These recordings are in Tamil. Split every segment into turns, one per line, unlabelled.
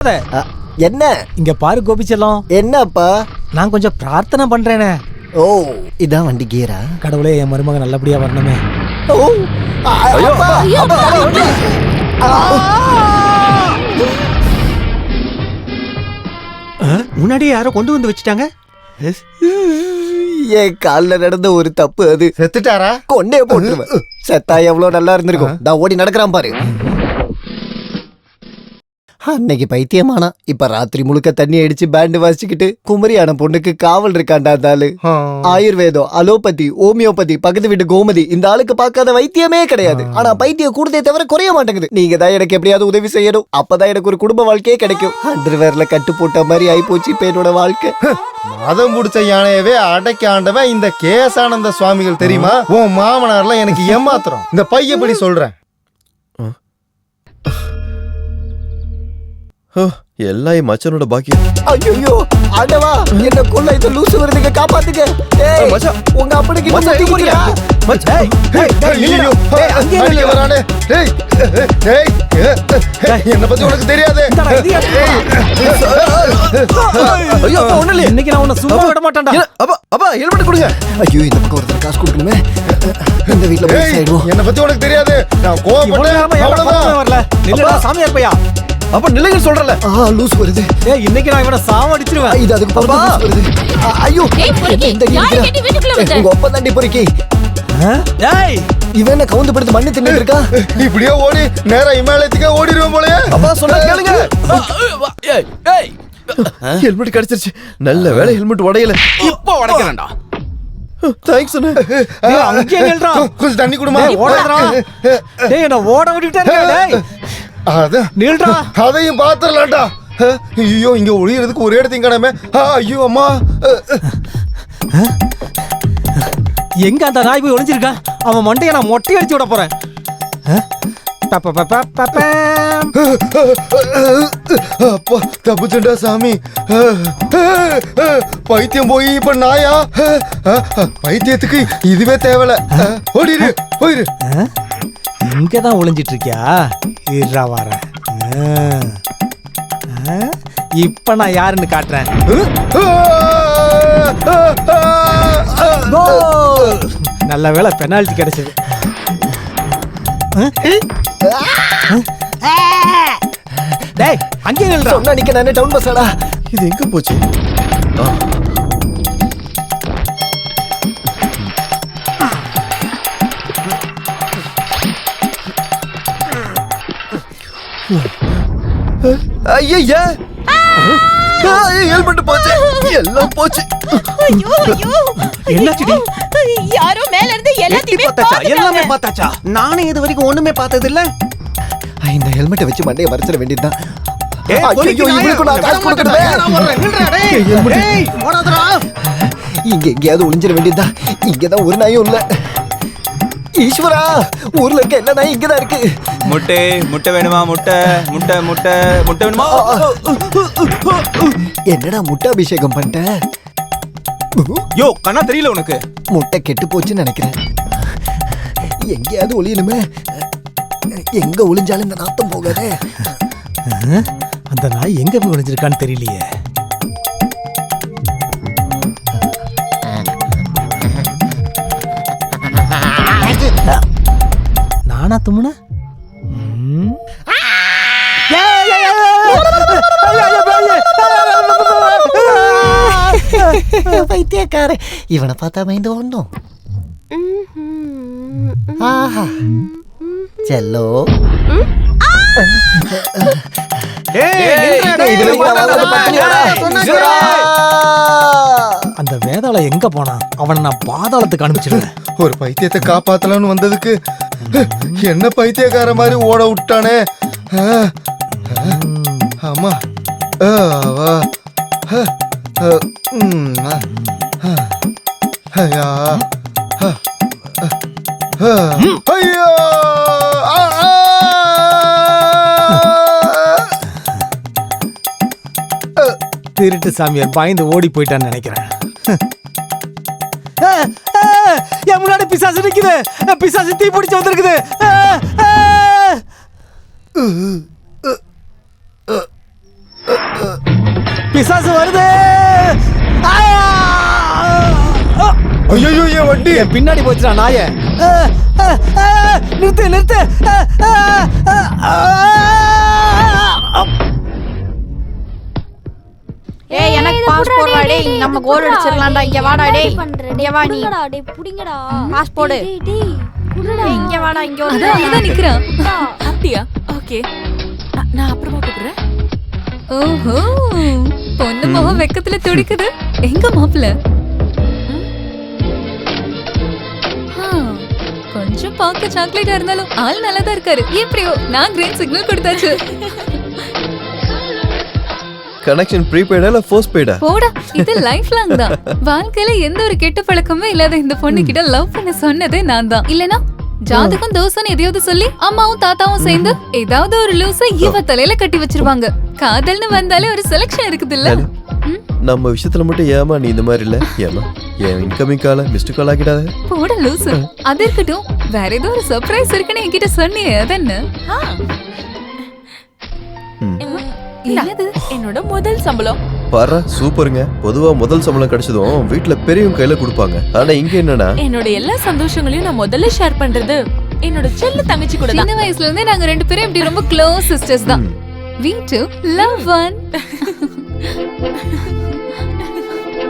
என்ன
இங்க பாரு கோபிச்செல்லம்.
என்னப்பா?
நான் கொஞ்சம் பிரார்த்தனை பண்றேனே.
ஓ, இதான் வண்டி கியரா?
கடவுளே, என் மருமக நல்லபடியா வரணுமே.
ஓ,
முன்னாடி யாரோ கொண்டு வந்து வச்சுட்டாங்க.
என் கால்ல நடந்த ஒரு தப்பு அது.
செத்துட்டாரா?
கொண்டே போட்டுருவேன். செத்தா எவ்வளவு நல்லா இருந்திருக்கும். நான் ஓடி நடக்கிறான் பாரு. அன்னைக்கு பைத்தியமானா, இப்ப ராத்திரி முழுக்க தண்ணி அடிச்சு பேண்ட் வாசிச்சுக்கிட்டு குமரியான பொண்ணுக்கு காவல் இருக்காண்டா அந்த ஆளு. ஆயுர்வேதம், அலோபதி, ஹோமியோபதி, பக்கத்து வீட்டு கோமதி, இந்த ஆளுக்கு பார்க்காத வைத்தியமே கிடையாது. ஆனா பைத்தியம் கூடுதே தவிர குறைய மாட்டேங்குது. நீங்க தான் எனக்கு எப்படியாவது உதவி செய்யணும். அப்பதான் எனக்கு ஒரு குடும்ப வாழ்க்கையே கிடைக்கும். அண்டர்வேர்ல கட்டு போட்ட மாதிரி ஆயி போச்சு இப்ப என்னோட வாழ்க்கை.
மதம் முடிச்ச யானையவே அடக்கி ஆண்டவன் இந்த கேசானந்த சுவாமிகள் தெரியுமா? உன் மாமனார்லாம் எனக்கு ஏமாத்துறோம். இந்த பையப்படி சொல்றேன்.
எல்லாம் என் மச்சனோட பாக்கியம்.
ஐயோ ஆண்டவா, என்ன கொல்ல இந்த லூசு வருதுங்க, காப்பாத்துங்க. டேய் மச்சான், உங்க அப்பனுக்கு முட்டி குடியா.
மச்சான்,
ஐயோ அங்கே வரானே. டேய் டேய், என்ன பத்தி உனக்கு தெரியாது.
ஐயோ ஒண்ணு இல்ல, இன்னைக்கு நான் உன்னை சும்மா விட மாட்டேன்டா.
அப்பா ஹெல்மெட் கொடுங்க.
ஐயோ, இந்த பக்கம் ஒருத்தர் காசு கொடுக்கணுமே. இந்த வீட்ல போய் சைடுவோம்.
என்ன பத்தி உனக்கு தெரியாது. நான் கோவப்பட்டேன், அவ்வளவுதான்.
வரல நில்லடா சாமியார் பையா.
அப்ப நிலைங்க சொல்றல.
லூஸ் வருது.
ஏய், இன்னைக்கு நான் இவனை சாவடிச்சிருவேன்.
இது அதுக்கு பாப்பா வருது. ஐயோ, உங்க ஒப்ப தாண்டி பொறுக்கி.
ஏய்,
இவன் என்ன கவுந்து படுத்து மண்ணு தின்னுட்டு இருக்கா?
இப்படியே ஓடி நேரா இமாலயத்துக்கு ஓடிடுவேன் போலயே.
அப்பா சொன்னா கேளுங்க. ஏய் ஏய், ஹெல்மெட் கிடைச்சிருச்சு. நல்ல வேளை ஹெல்மெட் உடையல.
இப்போ உடைக்கறேன்டா.
தேங்க்ஸ் அண்ணா.
டேய் அங்கேயே நில்றா.
கொஞ்சம் தண்ணி குடுமா.
ஓடுறா. டேய் என்ன ஓட விட்டுட்டே டேய்.
அத
நில்றா.
அதையும் பாத்துறலாம்டா. ஐயோ, இங்க ஒளியறதுக்கு ஒரே இடத்தையும் காணாம. ஐயோ அம்மா.
எங்க அந்த நாய் போய் ஒளிஞ்சிருக்கா? அவன் மண்டைய நான் மொட்டை அடிச்சு விட போறேன்.
அப்பா தப்புச்சுண்டா சாமி. பைத்தியம் போய் இப்ப நாயா? பைத்தியத்துக்கு இதுவே தேவல. ஓடிரு போயிரு.
இங்கதான் ஒளிஞ்சிட்டு இருக்கியா? இருடா வரேன். இப்ப நான் யாருன்னு காட்டுறேன். நல்ல வேளை பெனால்டி கிடைச்சது. டேய் அங்கே நில்றா.
சொன்னா நிக்க நானே டவுன் பஸ்ஸாடா.
இது எங்க போச்சு? ஐயா, ஹெல்மெட் போச்சு. எல்லாம் போச்சு.
ஐயோ ஐயோ,
என்னாச்சுடி?
யாரோ மேல இருந்து எல்லாத்தையுமே பார்த்தாச்சா?
எல்லாமே பார்த்தாச்சா? நானே இது வரைக்கும் ஒண்ணுமே பார்த்தது இல்ல.
இந்த ஹெல்மெட்டை வச்சு மண்டைய மறைச்சிட வேண்டியதுதான். இங்க எங்கேயாவது ஒளிஞ்சிட வேண்டியதுதான். இங்கதான் ஒரு நாயும் இல்ல. ஈஸ்வரா, ஊர்ல இருக்க எல்லா நாயும் இங்கதான் இருக்கு.
முட்டை முட்டை வேணுமா? முட்டை முட்டை முட்டை முட்டை வேணுமா?
என்னடா முட்டை அபிஷேகம் பண்ணிட்ட?
யோ, கண்ணா தெரியல உனக்கு?
முட்டை கெட்டு போச்சுன்னு நினைக்கிறேன். எங்கேயாவது ஒளியணுமே. எங்க ஒளிஞ்சாலும் இந்த நாத்தம் போகாதே.
அந்த நாய் எங்க போய் ஒளிஞ்சிருக்கான்னு தெரியலையே. நானா தும்முன?
பைத்தியக்கார, இவனை பார்த்தா மைந்து ஒண்ணும். ஆஹா செல்லோ.
அந்த வேதாளம் எங்க போனா? அவனை நான் பாதாளத்துக்கு அனுப்பிச்சிடுறேன்.
ஒரு பைத்தியத்தை காப்பாத்தலாம்னு வந்ததுக்கு என்ன பைத்தியக்கார மாதிரி ஓட விட்டானே. ஆமா. ஐயோ,
திருட்டு சாமியார் பயந்து ஓடி போயிட்டான்னு நினைக்கிறேன். என் முன்னாடி பிசாசு நிக்குது. பிசாசு தீ பிடிச்சு வந்திருக்குது. பிசாசு வருது.
ஐயோ என் வண்டி
என் பின்னாடி போச்சுடா நாயே. நிறுத்து நிறுத்து.
ஏய் எனக்கு பாஸ்போர்ட் வாடே, நம்ம கோல் அடிச்சிரலாம்டா. இங்க வாடா டேய். இங்க வா நீ.
டேய் புடிங்கடா.
பாஸ்போர்ட்.
டேய் குடுடா.
இங்க வாடா, இங்க ஒரு
அதான் நிக்கிறேன். அப்படியா? ஓகே, நான் அப்புறமா கூப்பிடுறேன். ஓஹோ, பொண்ணு முகம் வெக்கத்துல துடிக்குது. எங்க மாப்பிள்ள? கொஞ்சம் பார்க்க சாக்லேட்டா இருந்தாலும் ஆள் நல்லா தான் இருக்காரு. எப்படியோ நான் கிரீன் சிக்னல் கொடுத்தாச்சு.
கனெக்ஷன் ப்ரீபெய்டா இல்ல போஸ்ட் பெய்டா?
போடா, இது லைஃப் லாங் தான். வாழ்க்கையில எந்த ஒரு கெட்ட பழக்கமே இல்லாத இந்த பொண்ணு கிட்ட லவ் பண்ண சொன்னதே நான் தான். இல்லனா ஜாதகம் தோசைன்னு எதையாவது சொல்லி அம்மாவும் தாத்தாவும் சேர்ந்து ஏதாவது ஒரு லூச இவ தலையில கட்டி வச்சிருவாங்க. காதல்னு வந்தாலே ஒரு செலக்ஷன் இருக்குது இல்ல?
நம்ம விஷயத்துல மட்டும் ஏமா நீ இந்த மாதிரி இல்ல? ஏமா என் இன்கமிங் கால மிஸ்டு கால் ஆகிடாத.
போட லூசு. அது இருக்கட்டும், வேற ஏதோ ஒரு சர்ப்ரைஸ் இருக்குன்னு என்கிட்ட சொன்னியே, அது என்ன?
என்னது? என்னோட முதல் சம்பளம்.
பாரு சூப்பருங்க. பொதுவா முதல் சம்பளம் கிடைச்சதும் வீட்டுல பெரியவங்க கையில கொடுப்பாங்க. ஆனா இங்க என்னன்னா,
என்னோட எல்லா சந்தோஷங்களையும் நான் முதல்ல ஷேர் பண்றது என்னோட செல்ல தங்கச்சி கூட தான்.
சின்ன வயசுல இருந்தே நாங்க ரெண்டு பேரும் இப்படி ரொம்ப க்ளோஸ் சிஸ்டர்ஸ் தான். We two love one.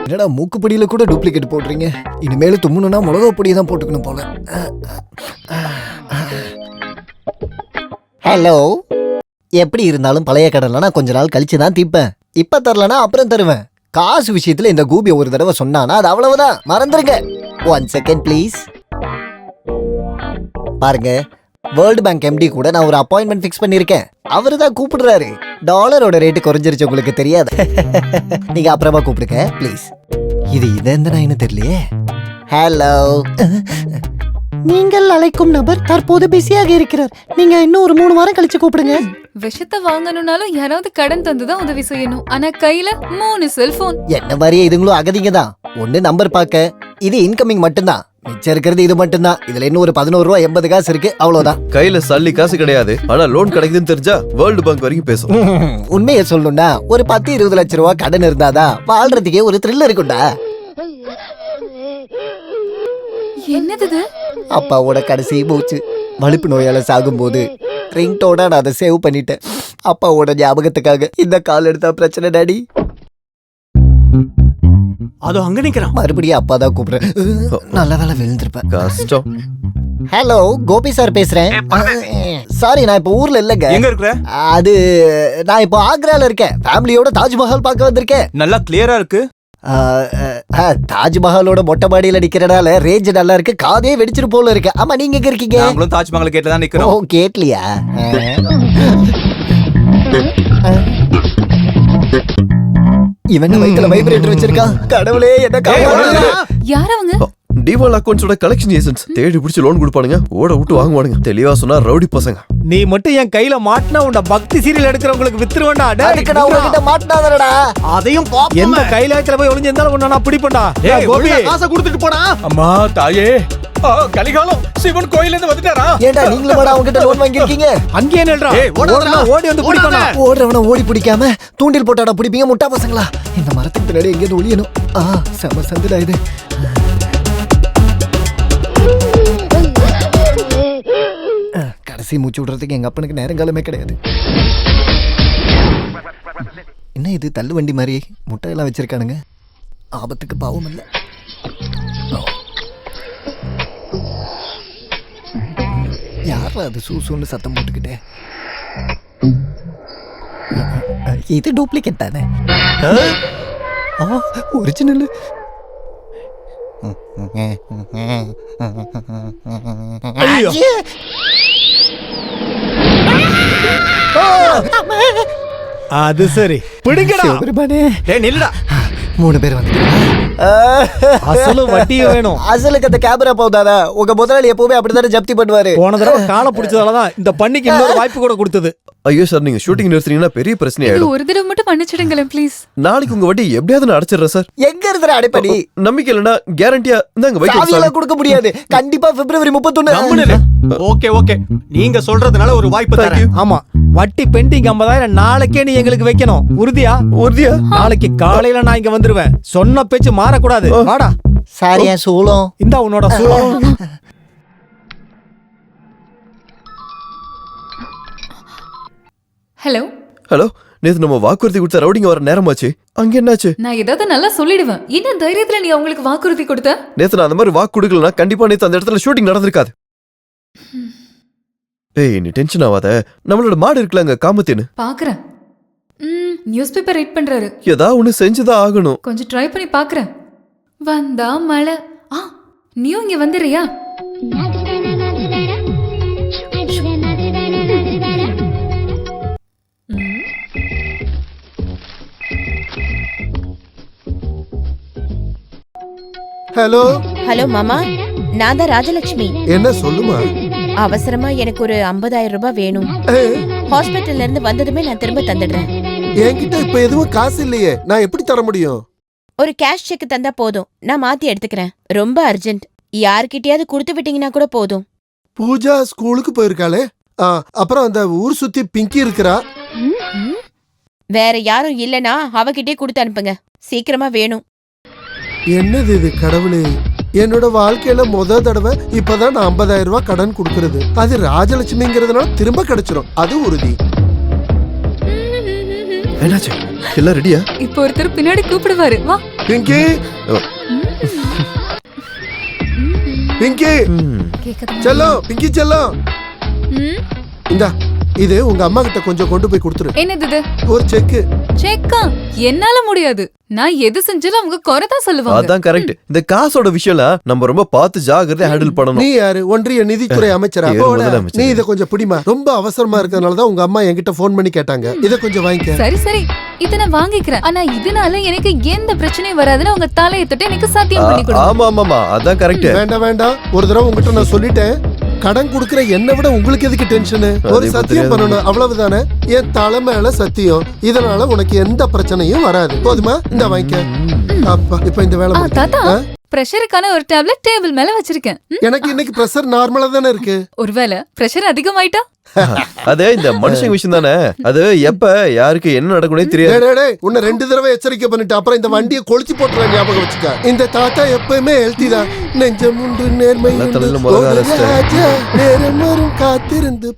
என்னடா மூக்குப்படியில கூட டூப்ளிகேட் போடுறீங்க? இனிமேல தும்முனா மிளகா பொடியை தான் போட்டுக்கணும் போல. ஹலோ, எப்படி இருந்தாலும் பழைய கடன்ல நான் கொஞ்ச நாள் கழிச்சு தான் தீப்பேன். இப்ப தரலனா அப்புறம் தருவேன். காசு விஷயத்துல இந்த கூபி ஒரு தடவை சொன்னானா அது அவ்வளவுதான், மறந்துருங்க. 1 செகண்ட் ப்ளீஸ். பாருங்க, வேர்ல்டு பேங்க் எம்டி கூட நான் ஒரு அப்பாயின்மெண்ட் ஃபிக்ஸ் பண்ணிருக்கேன். அவரு தான் கூப்பிடுறாரு. டாலரோட ரேட்டு குறைஞ்சிருச்சு, உங்களுக்கு தெரியாது. நீங்க அப்புறமா கூப்பிடுங்க ப்ளீஸ். இது எந்த நாயின்னு தெரியலையே. ஹலோ, நீங்கள் அழைக்கும் நபர் தற்போது பிஸியாக இருக்கிறார். நீங்க இன்னும் ஒரு 3 வாரம் கழிச்சு கூப்பிடுங்க.
விஷத்தை வாங்கணும்னாலும் யாராவது கடன் தந்துதான் உதவி செய்யணும். ஆனா கையில 3 செல்போன்.
என்ன மாதிரியே இதுங்களும் அகதிங்க தான். ஒண்ணு நம்பர் பார்க்க, இது இன்கமிங் மட்டும்தான். மிச்சம் இருக்கிறது இது மட்டும்தான். இதுல இன்னும் ஒரு 11 ரூபா 80 காசு இருக்கு, அவ்வளவுதான்.
கையில சல்லி காசு கிடையாது, ஆனா லோன் கிடைக்குதுன்னு தெரிஞ்சா வேர்ல்டு பேங்க் வரைக்கும் பேசும்.
உண்மையை சொல்லணும்னா ஒரு 10-20 லட்சம் ரூபாய் கடன் இருந்தாதான் வாழ்றதுக்கே ஒரு த்ரில் இருக்கும்டா.
என்னது?
அப்பாவோட கடைசி மூச்சு வலிப்பு நோயால சாகும்போது ரிங்டோட நான் அதை சேவ் பண்ணிட்டேன். அப்பாவோட ஞாபகத்துக்காக. இந்த கால் எடுத்தா பிரச்சனை டாடி.
அதோ அங்க நிக்கிறான்.
மறுபடியும் அப்பா தான் கூப்பிடுறேன். நல்ல வேலை விழுந்திருப்பேன்.
கஷ்டம்.
ஹலோ, கோபி சார் பேசுறேன். சாரி, நான் இப்ப ஊர்ல இல்லங்க.
எங்க இருக்கிற?
அது நான் இப்போ ஆக்ரால இருக்கேன். ஃபேமிலியோட தாஜ்மஹால் பார்க்க வந்திருக்கேன்.
நல்லா கிளியரா இருக்கு.
தாஜ்மஹாலோட மொட்டை மாடியில நிக்கிறனால ரேஞ்ச் நல்லா இருக்கு. காதே வெடிச்சிரு போல இருக்கு. ஆமா, நீங்க எங்க இருக்கீங்க?
நாங்களும் தாஜ்மஹால் கேட்ல தான்
ஓ,
நிக்கிறோம்.
கேட்லியா? இவன் வயித்துல வைப்ரேட்டர் வச்சிருக்கான். கடவுளே, என்ன காப்பாத்து.
யார் அவங்க?
டிவால் அக்கவுண்ட்ஸோட கலெக்ஷன் ஏஜென்ட்ஸ் தேடி பிடிச்சி லோன் கொடுப்பானுங்க. ஓட விட்டு வாங்குவானுங்க. தெளிவா சொன்னா ரவுடி பசங்க.
நீ மட்டும் என் கையில மாட்டினா உண்ட பக்தி சீரியல் எடுக்கிறவங்களுக்கு வித்துருவேண்டா.
அதுக்கு நான் உங்ககிட்ட மாட்டினாதடா.
அதையும் எந்த கையில போய் ஒளிஞ்சிருந்தாலும் உன்னை நான் பிடிப்பேன்டா. கோபி,
காசை கொடுத்துட்டு போனா.
அம்மா தாயே, கலிகாலம் சிவன் கோயில இருந்து வந்துட்டாரா?
ஏண்டா நீங்களும் வாடா உங்ககிட்ட லோன் வாங்கிருக்கீங்க?
அங்கேயே நில்றா. ஓடி வந்து பிடிக்கணும்.
ஓடுறவன ஓடி பிடிக்காம தூண்டில் போட்டாடா பிடிப்பீங்க முட்டா பசங்களா. இந்த மரத்துக்கு பின்னாடி எங்கேயும் ஒளியணும். செம சந்துடா இது. கடைசி மூச்சு விடுறதுக்கு எங்க அப்பனுக்கு நேரங்காலமே கிடையாது. என்ன இது தள்ளு வண்டி மாதிரி முட்டையெல்லாம் வச்சிருக்கானுங்க. ஆபத்துக்கு பாவம் இல்ல. யாரா அது சூசூன்னு சத்தம் போட்டுக்கிட்டே? இது டூப்ளிகேட் தானே? ஒரிஜினல்.
அது சரி, பிடிங்கடா.
டேய் நில்லுடா.
3 பேர் வந்து
அசலும் வட்டியும் வேணும்.
அசலுக்கு அந்த கேமரா போதாதா? உங்க முதலாளி எப்பவுமே அப்படித்தானே ஜப்தி பண்ணுவாரு.
போன தடவை காலை பிடிச்சதாலதான் இந்த பண்ணிக்கு இன்னொரு வாய்ப்பு கூட கொடுத்தது.
ஐயோ சார் நீங்க ஷூட்டிங் நிறுத்துறீங்கன்னா பெரிய பிரச்சனை
இது
ஆயிடும்.
ஒரு தடவை மட்டும் மன்னிச்சிடுங்களேன் ப்ளீஸ்.
நாளைக்கு உங்க வட்டி எப்படியாவது நான் அடைச்சிடுறேன் சார்.
எங்க இருக்கிற அடைப்படி
நம்பிக்கை இல்லைன்னா கேரண்டியா இந்தாங்க வைக்கிறேன்
சாவியெல்லாம்
சார்.
கொடுக்க முடியாது. கண்டிப்பா பிப்ரவரி 31.
ஓகே நீங்க சொல்றதுனால ஒரு வாய்ப்பு
Thank you.
தரேன். ஆமா, வட்டி பெண்டிங் 50,000 நாளைக்கே நீ எங்களுக்கு வைக்கணும். உறுதியா?
உறுதியா?
நாளைக்கு காலையில நான் இங்க வந்துருவேன். சொன்ன பேச்சு மாறக்கூடாது. வாடா.
சார் என் சூளம்.
இந்தா உன்னோட சூழல்.
ஹலோ.
ஹலோ, நேத்து நம்ம வாக்குறுதி கொடுத்த ரவுடிங்க வர நேரமாச்சு. அங்க என்னாச்சு?
நான் ஏதாவது நல்லா சொல்லிடுவேன். என்ன தைரியத்துல நீ அவங்களுக்கு வாக்குறுதி கொடுத்த?
நேத்து நான் அந்த மாதிரி வாக்கு கொடுக்கலனா கண்டிப்பா நேத்து அந்த இடத்துல ஷூட்டிங் நடந்திருக்காது. ஏய் நீ டென்ஷன் ஆகாத. நம்மளோட மாடு இருக்குலங்க காமத்தேனு.
பாக்குறேன். நியூஸ் பேப்பர் ரீட் பண்றாரு.
ஏதாவது ஒண்ணு செஞ்சுதான் ஆகணும்.
கொஞ்சம் ட்ரை பண்ணி பாக்குறேன். வந்தா மழை. நீ இங்க வந்துறியா?
ஹலோ
ஹலோ மாமா, நான் தான் ராஜலட்சுமி.
என்ன சொல்லுமா?
அவசரமா எனக்கு ஒரு 50,000 ரூபாய் வேணும். ஹாஸ்பிட்டல்ல இருந்து வந்ததுமே நான் திரும்ப தந்துடுறேன்.
என்கிட்ட இப்ப எதுவும் காசு இல்லையே, நான் எப்படி தர முடியும்?
ஒரு கேஷ் செக் தந்தா போதும், நான் மாத்தி எடுத்துக்கிறேன். ரொம்ப அர்ஜென்ட். யார்கிட்டயாவது கொடுத்து விட்டீங்கன்னா கூட போதும்.
பூஜா ஸ்கூலுக்கு போயிருக்காளே. அப்புறம் அந்த ஊர் சுத்தி பிங்கி இருக்கிறா.
வேற யாரும் இல்லனா அவகிட்டே கொடுத்து அனுப்புங்க. சீக்கிரமா வேணும்.
என்னது இது கடவுளே? என்னோட வாழ்க்கையில முத தடவை இப்பதான் நான் 50,000 ரூபாய் கடன் கொடுக்கறது. அது ராஜலட்சுமிங்கிறதுனால திரும்ப கிடைச்சிரும், அது உறுதி.
என்னாச்சு? எல்லாம் ரெடியா?
இப்போ ஒருத்தர் பின்னாடி கூப்பிடுவாரு. வா.
பிங்கி பிங்கி செல்லம், பிங்கி செல்லம், இந்தா இது உங்க அம்மா கிட்ட கொஞ்சம் கொண்டு போய் கொடுத்துரு.
என்னது இது?
ஒரு செக்.
செக்கா? என்னால முடியாது. நான் எது செஞ்சாலும் அவங்க குறைதான் சொல்லுவாங்க.
அதான் கரெக்ட். இந்த காசோட விஷயம்லாம் நம்ம ரொம்ப பார்த்து ஜாகிரதையா ஹேண்டில் பண்ணணும்.
நீ யாரு? ஒன்றிய நிதித்துறை அமைச்சரா? நீ இத கொஞ்சம் பிடிமா. ரொம்ப அவசரமா இருக்கிறதுனாலதான் உங்க அம்மா என்கிட்ட போன் பண்ணி கேட்டாங்க. இத கொஞ்சம் வாங்கிக்க.
சரி இத நான் வாங்கிக்கிறேன். ஆனா இதனால எனக்கு எந்த பிரச்சனையும் வராதுன்னு உங்க தலையை தொட்டு எனக்கு சத்தியம் பண்ணி கொடுங்க.
ஆமா அதான் கரெக்ட்.
வேண்டாம், ஒரு தடவை உங்ககிட்ட நான் சொல்லிட்டேன். கடன் குடுக்கற என்ன விட உங்களுக்கு எதுக்கு டென்ஷன்? ஒரு சத்தியம் பண்ணணும், அவ்வளவுதானே. என் தலை மேல சத்தியம். இதனால உனக்கு எந்த பிரச்சனையும் வராது. போதுமா? இந்த வாங்கிக்க. அப்பா இப்ப இந்த வேலை
தாத்தா, பிரஷருக்கான ஒரு டேப்லெட் டேபிள் மேல வச்சிருக்கேன்.
எனக்கு இன்னைக்கு பிரஷர் நார்மலா தானே இருக்கு.
ஒருவேளை பிரஷர் அதிகமாயிட்டா?
அது இந்த மனுஷங்க விஷயம் தானே. அது எப்ப யாருக்கு என்ன நடக்கும்னே தெரியாது.
உன்னை 2 தடவை எச்சரிக்கை பண்ணிட்டு அப்புறம் இந்த வண்டியை கொளுத்தி போட்டுற ஞாபகம் வச்சுக்க. இந்த தாத்தா எப்பயுமே ஹெல்த்தி தான். நெஞ்சமுண்டு நேர்மை, நேரம் வரும் காத்திருந்து